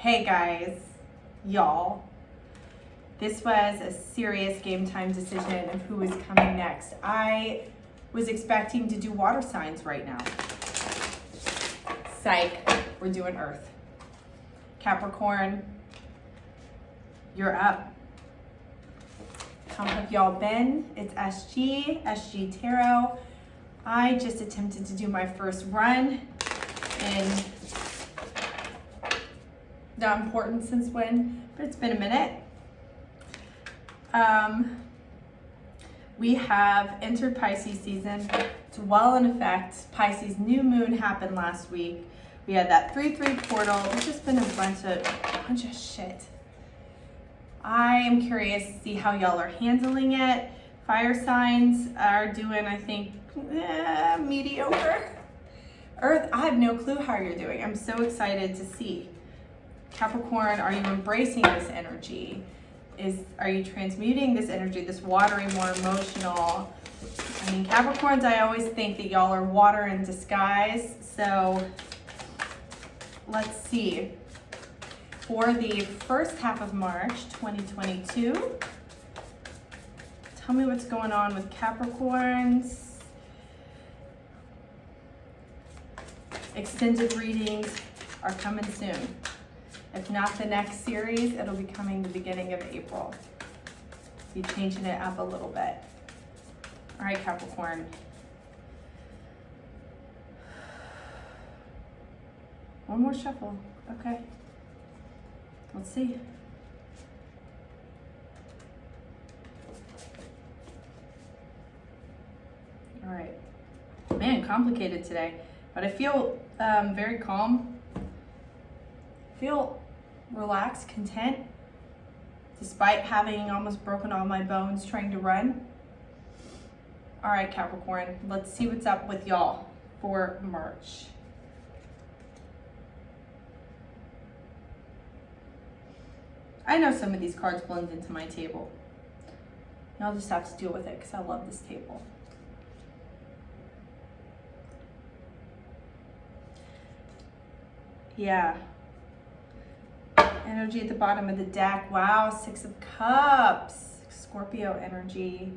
Hey guys, y'all. This was a serious game time decision of who was coming next. I was expecting to do water signs right now. Psych, we're doing Earth. Capricorn, you're up. How have y'all been? It's SG Tarot. I just attempted to do my first run and not important since when, but it's been a minute. We have entered Pisces season. It's well in effect. Pisces new moon happened last week. We had that 3-3 portal. It's just been a bunch of shit. I am curious to see how y'all are handling it. Fire signs are doing, I think, mediocre. Earth, I have no clue how you're doing. I'm so excited to see. Capricorn, are you embracing this energy? Are you transmuting this energy, this watery, more emotional? I mean, Capricorns, I always think that y'all are water in disguise. So let's see. For the first half of March 2022, tell me what's going on with Capricorns. Extended readings are coming soon. If not the next series, it'll be coming the beginning of April. Be changing it up a little bit. All right, Capricorn. One more shuffle. Okay. Let's see. All right. Man, complicated today, but I feel very calm. Feel relaxed, content, despite having almost broken all my bones trying to run. All right, Capricorn, let's see what's up with y'all for March. I know some of these cards blend into my table. I'll just have to deal with it because I love this table. Yeah. Energy at the bottom of the deck. Wow, 6 of Cups. Scorpio energy.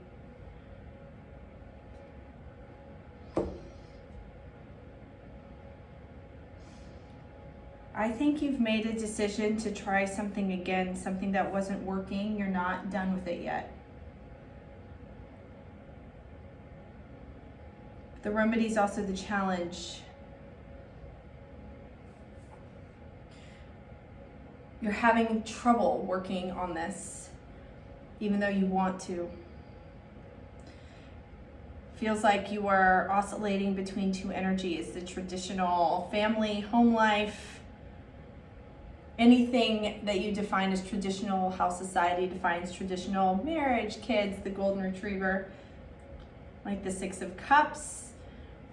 I think you've made a decision to try something again, something that wasn't working. You're not done with it yet. The remedy is also the challenge. You're having trouble working on this, even though you want to. Feels like you are oscillating between two energies, the traditional family, home life, anything that you define as traditional, how society defines traditional, marriage, kids, the golden retriever, like the 6 of Cups,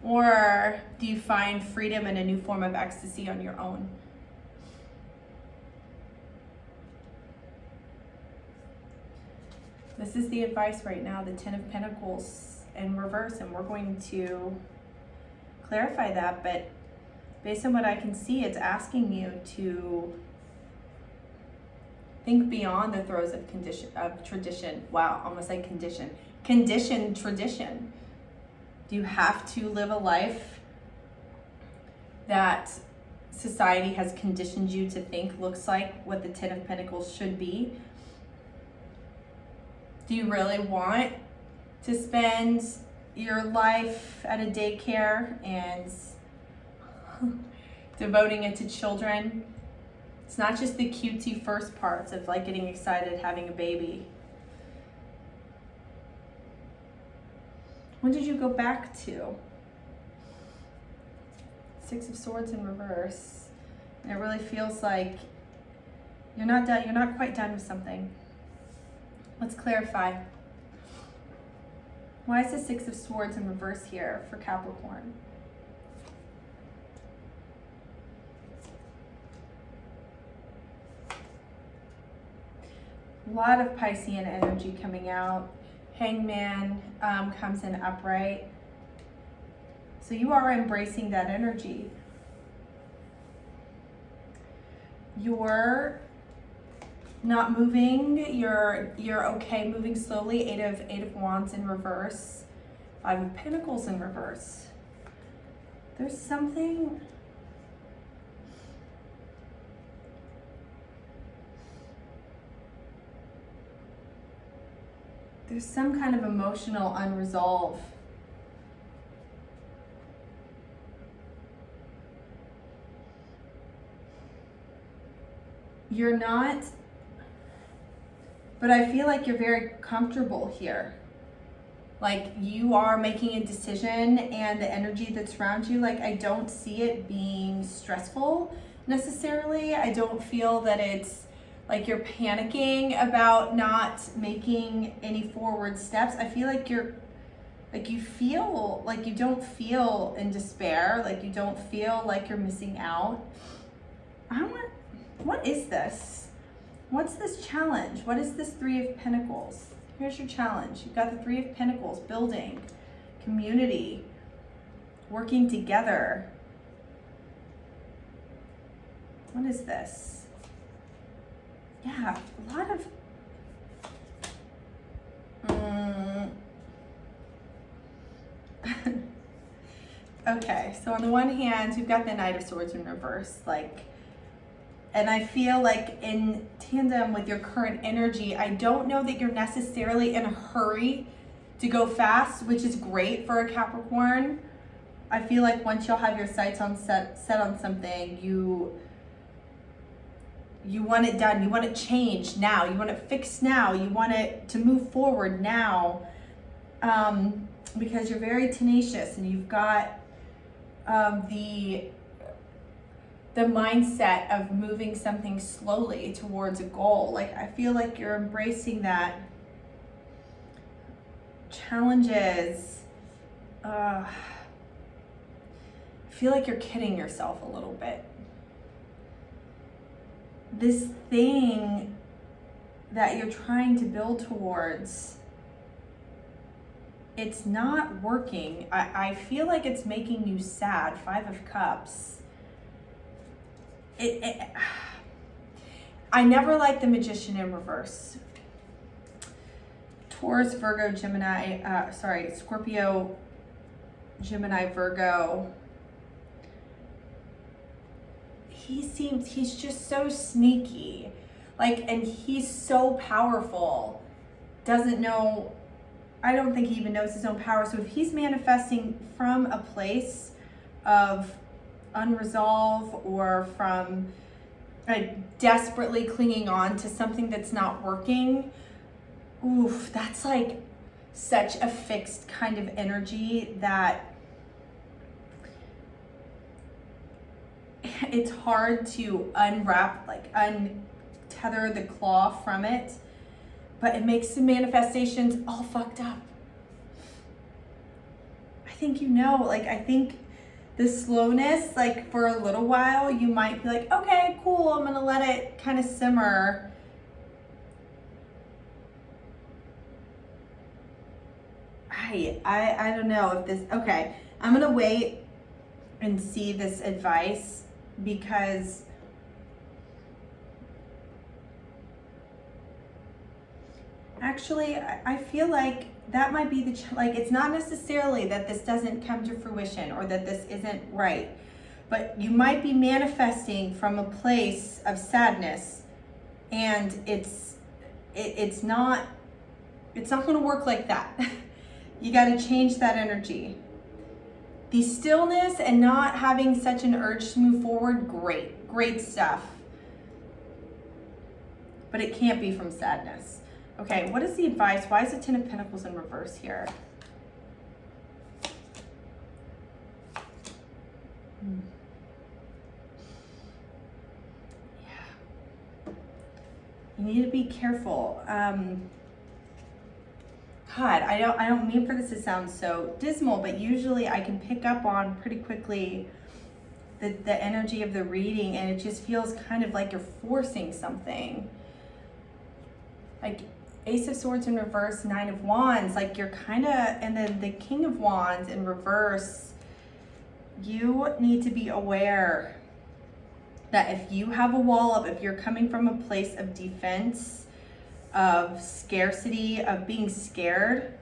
or do you find freedom in a new form of ecstasy on your own? This is the advice right now, the 10 of Pentacles in reverse, and we're going to clarify that, but based on what I can see, it's asking you to think beyond the throes of tradition. Wow, almost like condition. Conditioned tradition. Do you have to live a life that society has conditioned you to think looks like what the 10 of Pentacles should be? Do you really want to spend your life at a daycare and devoting it to children? It's not just the cutesy first parts of like getting excited having a baby. When did you go back to? 6 of Swords in reverse. And it really feels like you're not done, you're not quite done with something. Let's clarify. Why is the 6 of Swords in reverse here for Capricorn? A lot of Piscean energy coming out. Hangman comes in upright. So you are embracing that energy. you're not moving, you're okay moving slowly. Eight of Wands in reverse, Five of Pentacles in reverse. There's something, there's some kind of emotional unresolved. You're not, but I feel like you're very comfortable here. Like you are making a decision, and the energy that's around you, like I don't see it being stressful necessarily. I don't feel that it's like you're panicking about not making any forward steps. I feel like you feel like you don't feel in despair, like you don't feel like you're missing out. What is this? What's this challenge? What is this Three of Pentacles? Here's your challenge. You've got the Three of Pentacles, building, community, working together. What is this? Yeah, a lot of... Okay, so on the one hand, you've got the Knight of Swords in reverse, and I feel like in tandem with your current energy, I don't know that you're necessarily in a hurry to go fast, which is great for a Capricorn. I feel like once you'll have your sights on set on something, you want it done, you want it changed now, you want it fixed now, you want it to move forward now, because you're very tenacious and you've got the mindset of moving something slowly towards a goal. Like I feel like you're embracing that. Challenges. I feel like you're kidding yourself a little bit. This thing that you're trying to build towards, it's not working. I feel like it's making you sad. Five of Cups. I never liked the Magician in reverse. Taurus, Virgo, Gemini, Scorpio, Gemini, Virgo. He's just so sneaky. And he's so powerful. Doesn't know, I don't think he even knows his own power. So if he's manifesting from a place of unresolved or from desperately clinging on to something that's not working, oof, that's like such a fixed kind of energy that it's hard to untether the claw from it, but it makes the manifestations all fucked up. I think I think the slowness, for a little while, you might be like, okay, cool, I'm gonna let it kind of simmer. I don't know if this, okay, I'm gonna wait and see this advice, because actually, I feel like that might be it's not necessarily that this doesn't come to fruition or that this isn't right, but you might be manifesting from a place of sadness, and it's not going to work like that. You got to change that energy. The stillness and not having such an urge to move forward, great stuff. But it can't be from sadness. Okay, what is the advice? Why is the Ten of Pentacles in reverse here? Yeah. You need to be careful. God, I don't mean for this to sound so dismal, but usually I can pick up on pretty quickly the energy of the reading, and it just feels kind of like you're forcing something. Like Ace of Swords in reverse, Nine of Wands, you're kind of, and then the King of Wands in reverse. You need to be aware that if you have a wall up, if you're coming from a place of defense, of scarcity, of being scared,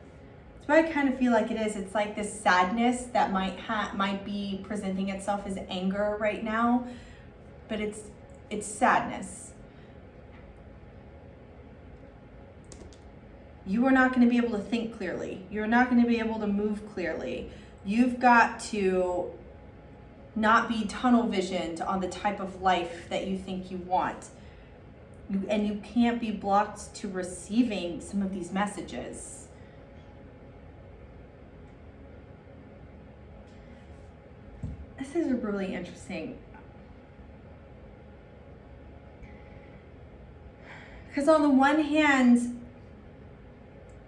that's what I kind of feel like it is. It's like this sadness that might be presenting itself as anger right now, but it's sadness. You are not going to be able to think clearly. You're not going to be able to move clearly. You've got to not be tunnel visioned on the type of life that you think you want. And you can't be blocked to receiving some of these messages. This is really interesting. Because on the one hand,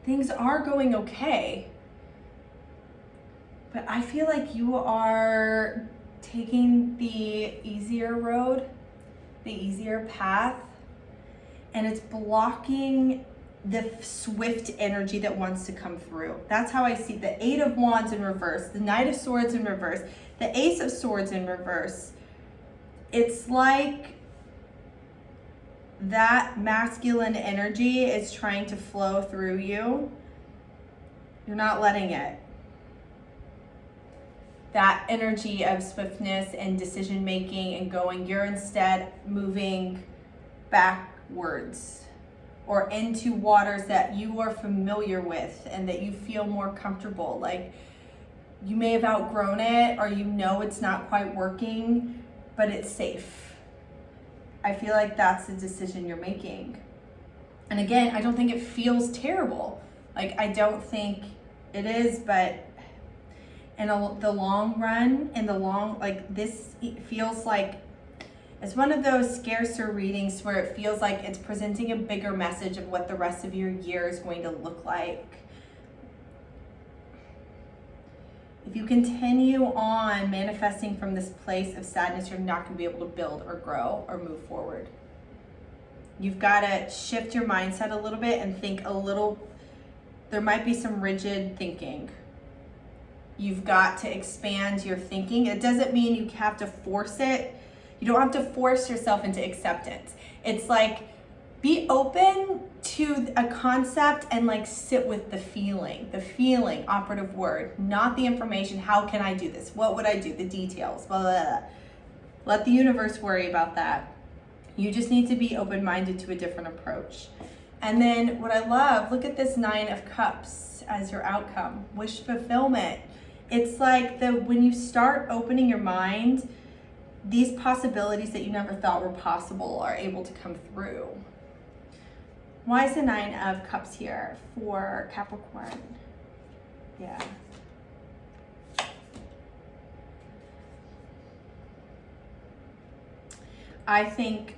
things are going okay. But I feel like you are taking the easier road, the easier path, and it's blocking the swift energy that wants to come through. That's how I see the Eight of Wands in reverse, the Knight of Swords in reverse, the Ace of Swords in reverse. It's like that masculine energy is trying to flow through you. You're not letting it. That energy of swiftness and decision making and going, you're instead moving backwards or into waters that you are familiar with and that you feel more comfortable. Like you may have outgrown it, or you know it's not quite working, but it's safe. I feel like that's the decision you're making. And again, I don't think it feels terrible. Like I don't think it is, but in the long run, like this feels like it's one of those scarcer readings where it feels like it's presenting a bigger message of what the rest of your year is going to look like. If you continue on manifesting from this place of sadness, you're not going to be able to build or grow or move forward. You've got to shift your mindset a little bit and think a little. There might be some rigid thinking. You've got to expand your thinking. It doesn't mean you have to force it. You don't have to force yourself into acceptance. It's like, be open to a concept and like sit with the feeling, operative word, not the information. How can I do this? What would I do? The details, blah, blah, blah. Let the universe worry about that. You just need to be open-minded to a different approach. And then what I love, look at this Nine of Cups as your outcome, wish fulfillment. It's like when you start opening your mind, these possibilities that you never thought were possible are able to come through. Why is the Nine of Cups here for Capricorn? Yeah. I think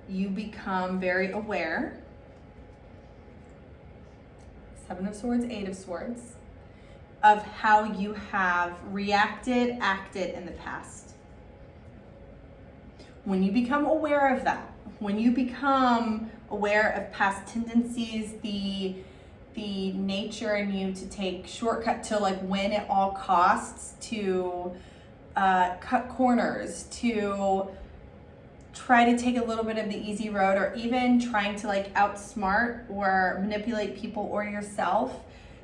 you become very aware. Seven of Swords, Eight of Swords, of how you have reacted, acted in the past. When you become aware of that, when you become aware of past tendencies, the nature in you to take shortcut, to like win at all costs, to cut corners, to try to take a little bit of the easy road, or even trying to like outsmart or manipulate people or yourself,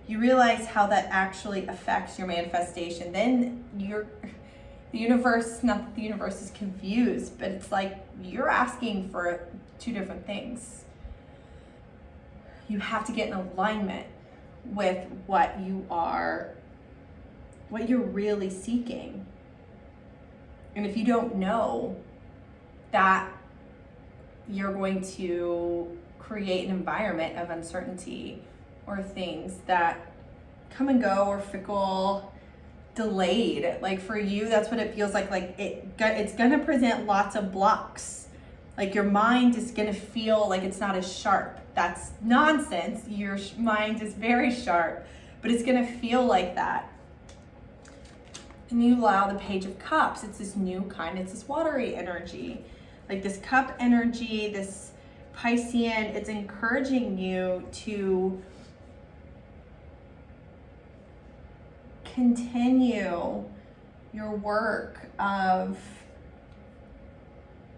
you realize how that actually affects your manifestation. Then the universe, not that the universe is confused, but it's like you're asking for two different things. You have to get in alignment with what you're really seeking. And if you don't know that, you're going to create an environment of uncertainty or things that come and go or fickle, delayed. Like for you, that's what it feels like. Like it's gonna present lots of blocks. Like your mind is gonna feel like it's not as sharp. That's nonsense. Your mind is very sharp, but it's gonna feel like that. And you allow the Page of Cups. It's this new kind, it's this watery energy. Like this cup energy, this Piscean, it's encouraging you to continue your work of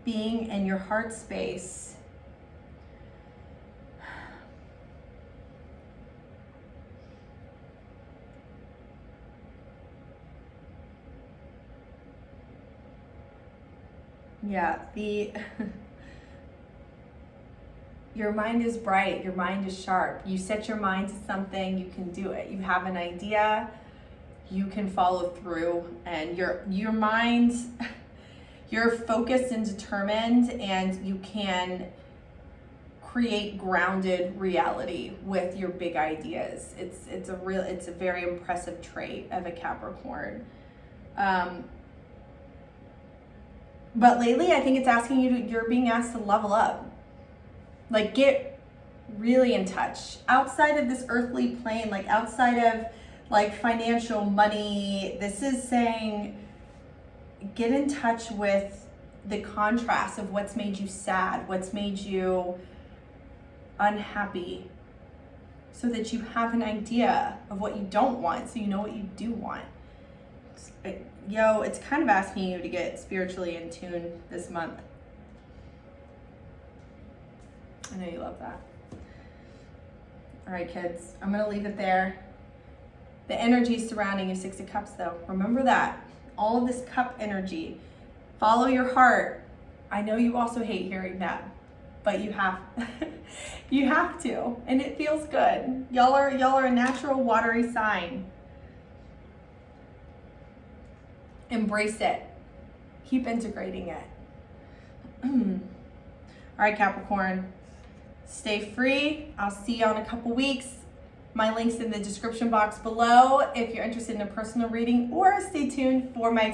being in your heart space. Yeah, your mind is bright, your mind is sharp. You set your mind to something, you can do it. You have an idea, you can follow through, and your mind, you're focused and determined, and you can create grounded reality with your big ideas. It's a very impressive trait of a Capricorn. But lately, I think it's asking you're being asked to level up. Like, get really in touch. Outside of this earthly plane, like outside of like financial money, this is saying get in touch with the contrast of what's made you sad, what's made you unhappy, so that you have an idea of what you don't want, so you know what you do want. It's kind of asking you to get spiritually in tune this month. I know you love that. All right, kids, I'm gonna leave it there. The energy surrounding you, Six of Cups, though. Remember that. All of this cup energy. Follow your heart. I know you also hate hearing that, but you have you have to, and it feels good. Y'all are a natural watery sign. Embrace it. Keep integrating it. All right, Capricorn. Stay free. I'll see you in a couple weeks. My link's in the description box below if you're interested in a personal reading, or stay tuned for my